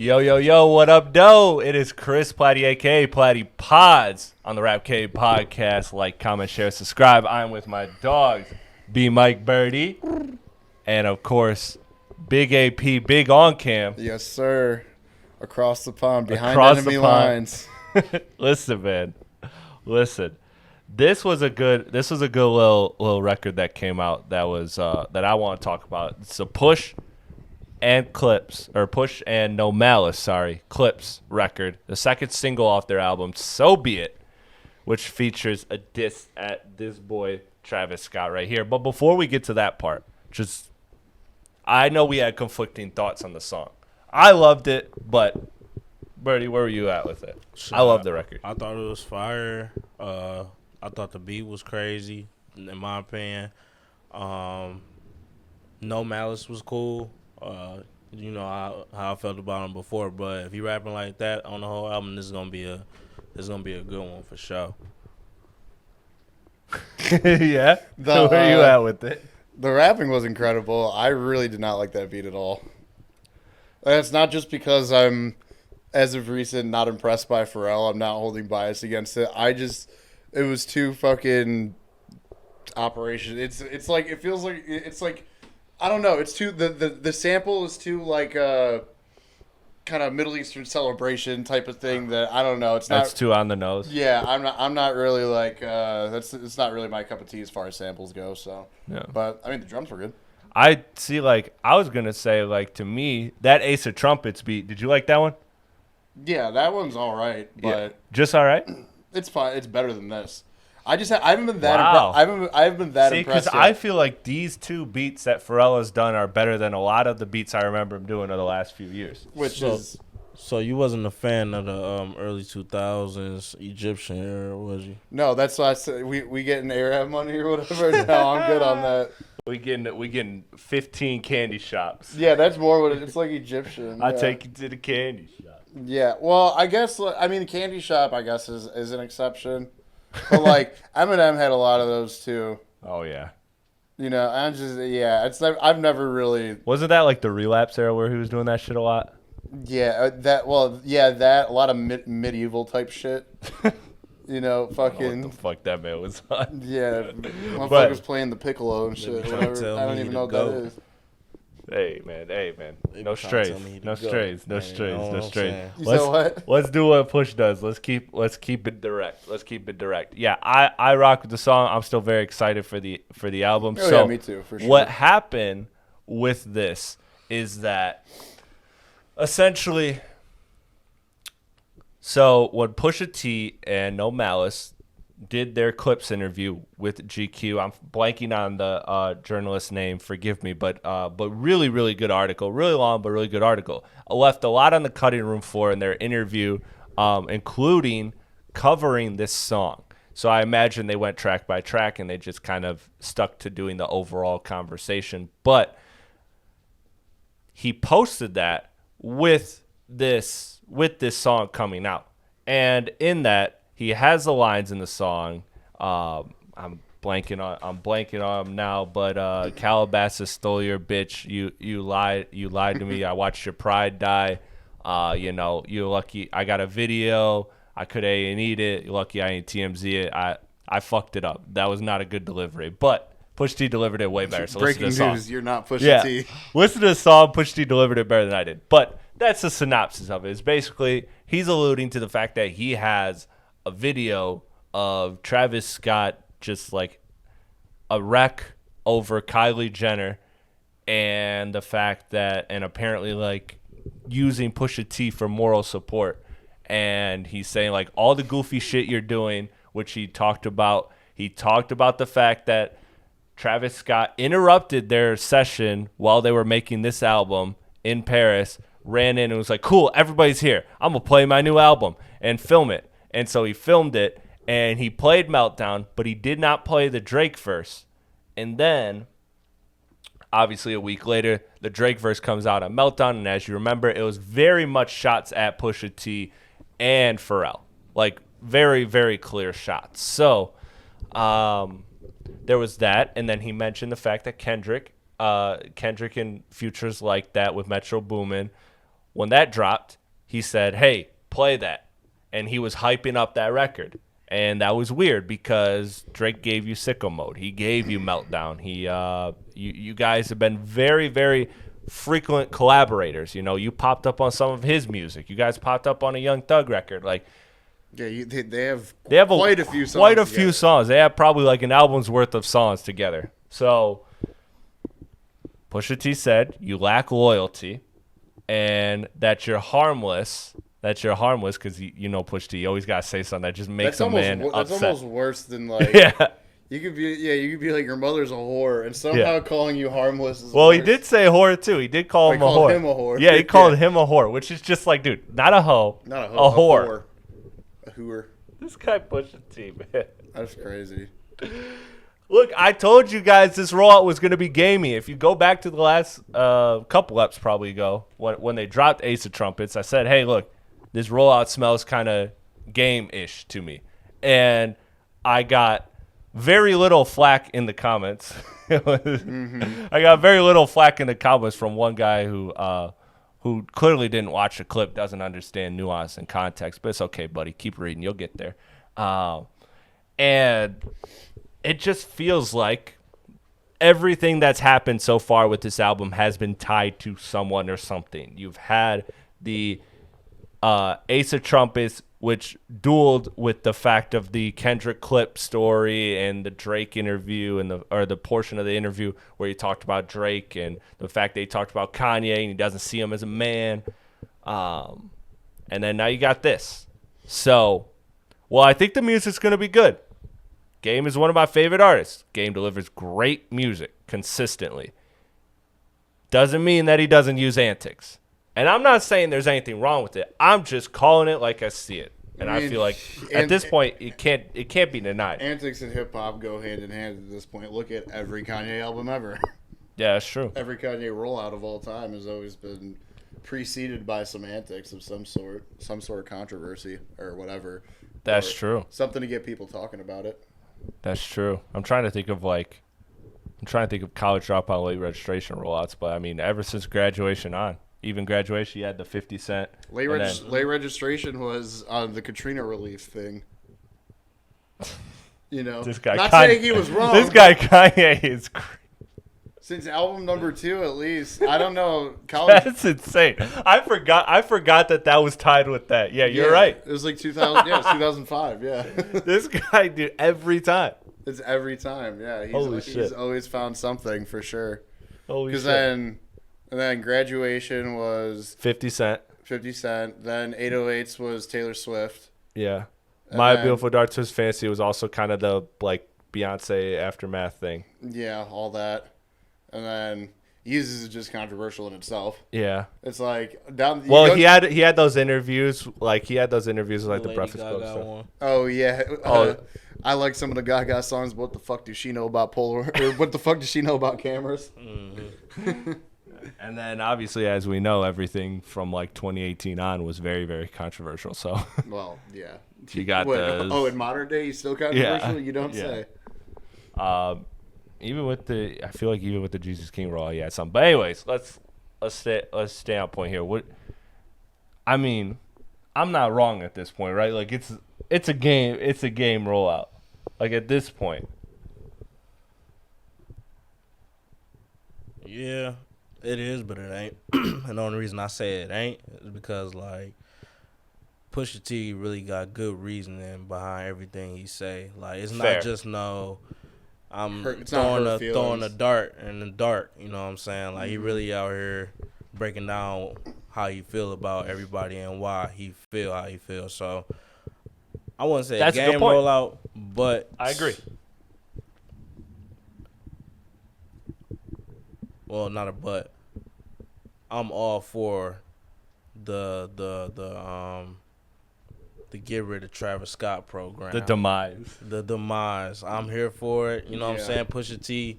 Yo, yo, yo, what up, doe? It is Chris Platte, a.k.a. Platte Pods, on the Rap Cave podcast. Like, comment, share, subscribe. I'm with my dogs, B. Mike Birdie, and, of course, Big AP, Big On Cam. Yes, sir. Across the pond, behind Across enemy the pond. lines. Listen, man. Listen. This was a good little record that came out that was that I want to talk about. It's a Push and Clipse, or Push and No Malice, Clipse record, the second single off their album, So Be It, which features a diss at this boy Travis Scott right here. But before we get to that part, I know we had conflicting thoughts on the song. I loved it, but Birdie, where were you at with it? I love the record. I thought it was fire. I thought the beat was crazy, in my opinion. No Malice was cool. You know how I felt about him before, but if he rapping like that on the whole album, this is gonna be a good one for sure. Yeah. Where are you at with it? The rapping was incredible. I really did not like that beat at all. And it's not just because I'm, as of recent, not impressed by Pharrell. I'm not holding bias against it. It was too fucking operation. It's like, it feels like, it's like, I don't know. It's too, the sample is too like kind of Middle Eastern celebration type of thing that I don't know. That's too on the nose. Yeah, I'm not really like it's not really my cup of tea as far as samples go. So, Yeah. But I mean the drums were good. I see. Like I was gonna say, like to me, that Ace of Trumpets beat. Did you like that one? Yeah, that one's all right, but Just all right. it's fine. It's better than this. I haven't been that. Wow. I haven't been that See, impressed. because I feel like these two beats that Pharrell has done are better than a lot of the beats I remember him doing in the last few years. So you wasn't a fan of the early 2000s Egyptian era, was you? No, that's why I said we getting Arab money or whatever. No, I'm good on that. We getting 15 candy shops. Yeah, that's more what it's like Egyptian. I yeah. take you to the candy shop. Yeah, well, I guess candy shop I guess is an exception, but like Eminem had a lot of those too. Oh yeah. You know, I've never really. Wasn't that like the Relapse era where he was doing that shit a lot? Yeah, that a lot of medieval type shit. You know, fucking. I don't know what the fuck that man was on. Yeah, motherfuckers playing the piccolo and shit. Whatever. I don't even know what that is. Hey man. No strays. You said what? Let's do what Push does. Let's keep it direct. Yeah, I rock with the song. I'm still very excited for the album. Oh, so yeah, me too, for sure. What happened with this is that essentially, so when Pusha T and No Malice did their Clipse interview with GQ, I'm blanking on the journalist's name, forgive me, but really, really good article. Really long, but really good article. I left a lot on the cutting room floor in their interview, including covering this song. So I imagine they went track by track and they just kind of stuck to doing the overall conversation. But he posted that with this song coming out, and in that he has the lines in the song. I'm blanking on them now, but Calabasas stole your bitch. You lied to me. I watched your pride die. You're lucky I got a video. I could A&E'd it. You're lucky I ain't TMZ it. I fucked it up. That was not a good delivery, but Pusha T delivered it way better. So breaking listen to the news, song. you're not Pusha T. Listen to the song. Pusha T delivered it better than I did. But that's the synopsis of it. It's basically he's alluding to the fact that he has a video of Travis Scott just like a wreck over Kylie Jenner, and the fact that, and apparently like using Pusha T for moral support. And he's saying like all the goofy shit you're doing, which he talked about. He talked about the fact that Travis Scott interrupted their session while they were making this album in Paris, ran in and was like, cool, everybody's here. I'm going to play my new album and film it. And so he filmed it and he played Meltdown, but he did not play the Drake verse. And then, obviously a week later, the Drake verse comes out on Meltdown. And as you remember, it was very much shots at Pusha T and Pharrell. Like very, very clear shots. So, there was that, and then he mentioned the fact that Kendrick and Future's like that with Metro Boomin when that dropped, he said, "Hey, play that," and he was hyping up that record. And that was weird because Drake gave you Sicko Mode. He gave you Meltdown. You guys have been very, very frequent collaborators. You know, you popped up on some of his music. You guys popped up on a Young Thug record. Like, Yeah, they have quite a few songs. Quite a few songs. They have probably like an album's worth of songs together. So Pusha T said you lack loyalty and that you're harmless. That you're harmless because you know Pusha T. You always gotta say something that just makes a man upset. That's almost worse than like you could be like your mother's a whore and somehow calling you harmless is worse. He did say whore too. He did call him a whore. Yeah, he called him a whore, which is just like, dude, not a hoe, not a hoe, a whore. A hooer. This guy Pusha T, man. That's crazy. Look, I told you guys this rollout was going to be gamey. If you go back to the last couple eps probably ago, when they dropped Ace of Trumpets, I said, hey, look, this rollout smells kind of game-ish to me. And I got very little flack in the comments. I got very little flack in the comments from one guy who clearly didn't watch the clip, doesn't understand nuance and context. But it's okay, buddy. Keep reading. You'll get there. And it just feels like everything that's happened so far with this album has been tied to someone or something. You've had the Ace of Trumpets, which dueled with the fact of the Kendrick Clip story and the Drake interview and the portion of the interview where he talked about Drake and the fact that he talked about Kanye and he doesn't see him as a man. And then now you got this. So, well, I think the music's going to be good. Game is one of my favorite artists. Game delivers great music consistently. Doesn't mean that he doesn't use antics. And I'm not saying there's anything wrong with it. I'm just calling it like I see it. And I feel like at this point it can't be denied. Antics and hip hop go hand in hand at this point. Look at every Kanye album ever. Yeah, that's true. Every Kanye rollout of all time has always been preceded by some antics of some sort of controversy or whatever. That's true. Something to get people talking about it. That's true. I'm trying to think of college dropout late registration rollouts, but I mean ever since graduation on. Even graduation, you had the 50 Cent. Late registration was on the Katrina relief thing. You know, this guy not saying he was wrong. This guy Kanye is crazy. Since album number 2, at least. I don't know. College. That's insane. I forgot that was tied with that. Yeah, you're right. It was like 2000. Yeah, it was 2005. Yeah. This guy, dude, every time. It's every time. Yeah. He's always found something for sure. Holy shit. And then graduation was 50 Cent. 50 Cent. Then 808s was Taylor Swift. Yeah. My Beautiful Dark Twisted Fantasy was also kind of the like Beyonce aftermath thing. Yeah, all that. And then Yeezus is just controversial in itself. Yeah. It's like he had those interviews with like the Breakfast Club stuff. Oh yeah. I like some of the Gaga songs. What the fuck does she know about or what the fuck does she know about cameras? Mm-hmm. And then, obviously, as we know, everything from like 2018 on was very, very controversial. So, well, yeah, you got those. Oh, in modern day, he's still controversial. You don't say. Even with the Jesus King roll, yeah, something. But anyways, let's stay on point here. I mean, I'm not wrong at this point, right? Like it's a game rollout. Like at this point. Yeah. It is, but it ain't. And the only reason I say it ain't is because, like, Pusha T really got good reasoning behind everything he say. Like, it's Fair. not just I'm throwing a dart in the dark. You know what I'm saying? Like, he really out here breaking down how he feel about everybody and why he feel how he feels. So, I wouldn't say that's a game rollout, but I agree. Well, not a but. I'm all for the get rid of Travis Scott program. The demise. I'm here for it. You know what I'm saying? Pusha T.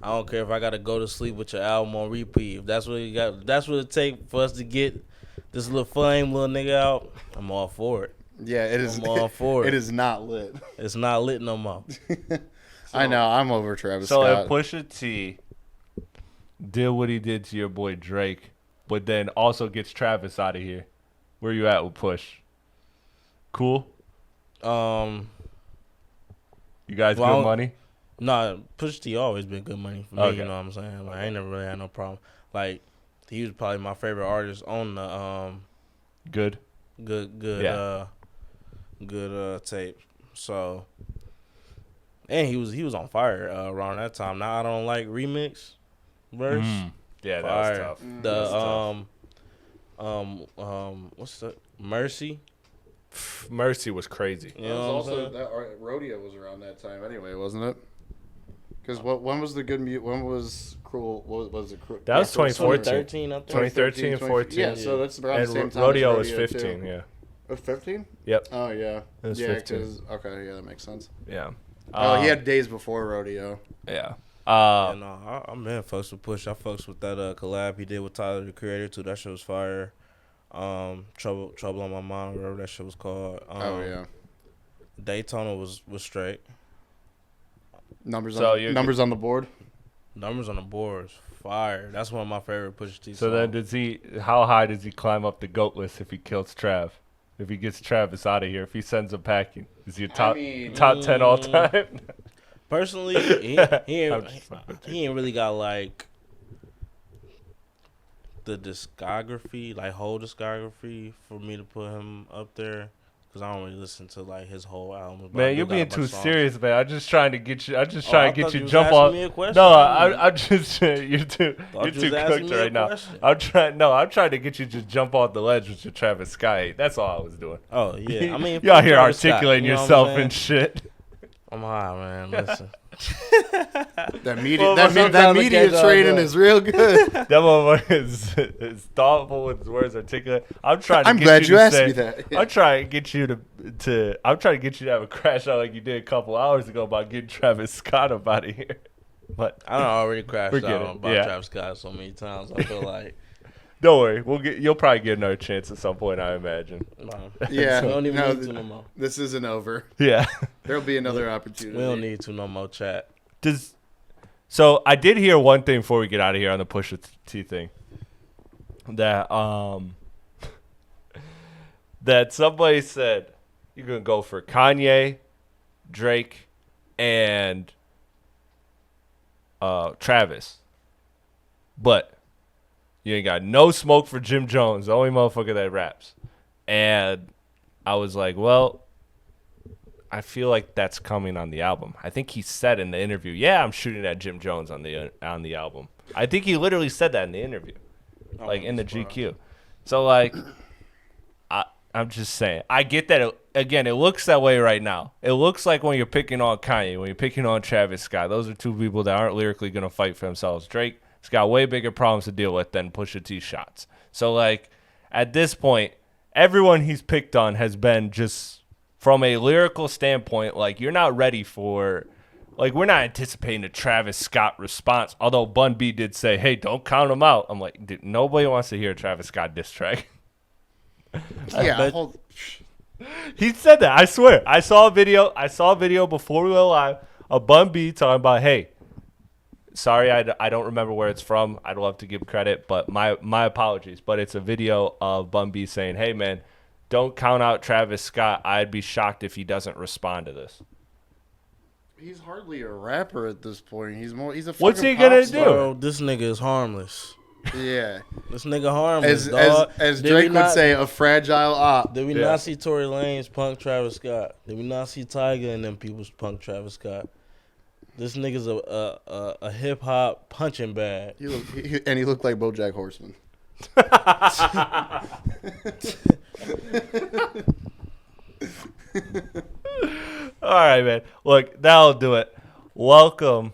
I don't care if I gotta go to sleep with your album on repeat. If that's what you got. That's what it take for us to get this little flame little nigga out. I'm all for it. Yeah, it is. I'm all for it. It is not lit. It's not lit no more. I know. I'm over Travis Scott. So if Pusha T did what he did to your boy Drake, but then also gets Travis out of here. Where you at with Push? Cool? Um, You guys Well, good money? Nah, Pusha T always been good money for me. Okay. You know what I'm saying? Like, I ain't never really had no problem. Like, he was probably my favorite artist on the Good. good tape. So, and he was on fire around that time. Now I don't like remix verse. Yeah, that Fire. was tough. The what's the Mercy? Mercy was crazy. You know what I'm saying? that rodeo was around that time anyway, wasn't it? Because when was the good music? When was Cruel? What was it? That was 2014. 2013, I think. 2013, 14. Yeah, so that's around And the same time. Rodeo as was 15, too. yeah. It was 15? Yep. Oh yeah. It was yeah, 15. Okay, yeah, that makes sense. Yeah. He had days before Rodeo. Yeah. Yeah, no, I'm in fucks with Push. I fucks with that collab he did with Tyler the Creator too. That shit was fire. Trouble on My Mind, whatever that shit was called. Yeah. Daytona was straight. Numbers So on the board. Numbers on the boards, fire. That's one of my favorite Pusha T songs. So then how high does he climb up the GOAT list if he kills Trav? If he gets Travis out of here, if he sends him packing, is he a top 10 all time? Personally, he ain't really got like the discography, like whole discography for me to put him up there. Cause I don't really listen to like his whole album. Man, you're being too serious, man. I'm just trying to get you. I'm just trying to get you was jump asking on. me a question. No, I'm just you're too Thought you was asking cooked me a right now. question. I'm trying to get you to jump off the ledge with your Travis Scott. That's all I was doing. Oh yeah, I mean, y'all here Travis Scott, articulating you know what yourself I'm saying? and shit. I'm high, man. Listen, That media, Well, that sometimes media I can't training do is real good. That motherfucker is thoughtful with his words, articulate. I'm trying to. I'm get glad you to asked say- me that. I'm trying to get you to. I'm trying to get you to have a crash out like you did a couple hours ago about getting Travis Scott up out of here. But I done already crashed Forget out it, on about yeah. Travis Scott so many times. I feel like don't worry, you'll probably get another chance at some point, I imagine. Yeah, we don't even no, need to no more. this isn't over. Yeah. There'll be another opportunity. We don't need to no more chat. So I did hear one thing before we get out of here on the Pusha T thing. That that somebody said you're gonna go for Kanye, Drake, and Travis, but you ain't got no smoke for Jim Jones, the only motherfucker that raps. And I was like, well, I feel like that's coming on the album. I think he said in the interview, yeah, I'm shooting at Jim Jones on the album. I think he literally said that in the interview, like in the GQ. So like, I'm just saying, I get that. Again, it looks that way right now. It looks like when you're picking on Kanye, when you're picking on Travis Scott, those are two people that aren't lyrically going to fight for themselves. Drake's got way bigger problems to deal with than Pusha T shots. So like, at this point, everyone he's picked on has been just from a lyrical standpoint, like you're not ready for, like we're not anticipating a Travis Scott response. Although Bun B did say, "Hey, don't count him out." I'm like, dude, nobody wants to hear a Travis Scott diss track. Yeah, He said that. I swear. I saw a video before we went live of Bun B talking about, "Hey, sorry, I don't remember where it's from. I'd love to give credit, but my apologies." But it's a video of Bun B saying, "Hey, man, don't count out Travis Scott. I'd be shocked if he doesn't respond to this." he's hardly a rapper at this point. He's a. What's fucking he gonna pop star. do? Bro, this nigga is harmless. Yeah, This nigga harmless, as dog. as Did Drake we would not- say, a fragile op. Did we Yeah. not see Tory Lanez punk Travis Scott? Did we not see Tyga and them people's punk Travis Scott? This nigga's a hip hop punching bag. He looked like BoJack Horseman. All right, man. Look, that'll do it. Welcome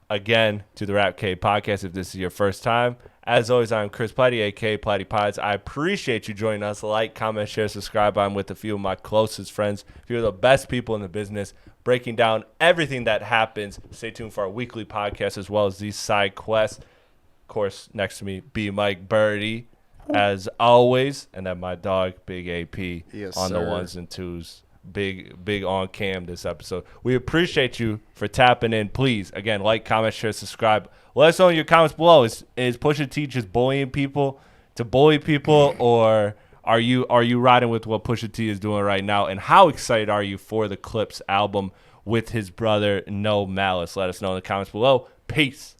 again to the Rap K podcast. If this is your first time, as always, I'm Chris Platte, aka Platte Pods. I appreciate you joining us. Like, comment, share, subscribe. I'm with a few of my closest friends. If you're the best people in the business, breaking down everything that happens. Stay tuned for our weekly podcast as well as these side quests. Of course, next to me, B Mike Birdie, as always, and then my dog, Big AP, Yes, on the sir. ones and twos. Big on cam this episode. We appreciate you for tapping in. Please, again, like, comment, share, subscribe. Let us know in your comments below. Is Pusha T just bullying people to bully people, or are you riding with what Pusha T is doing right now? And how excited are you for the Clipse album with his brother No Malice? Let us know in the comments below. Peace.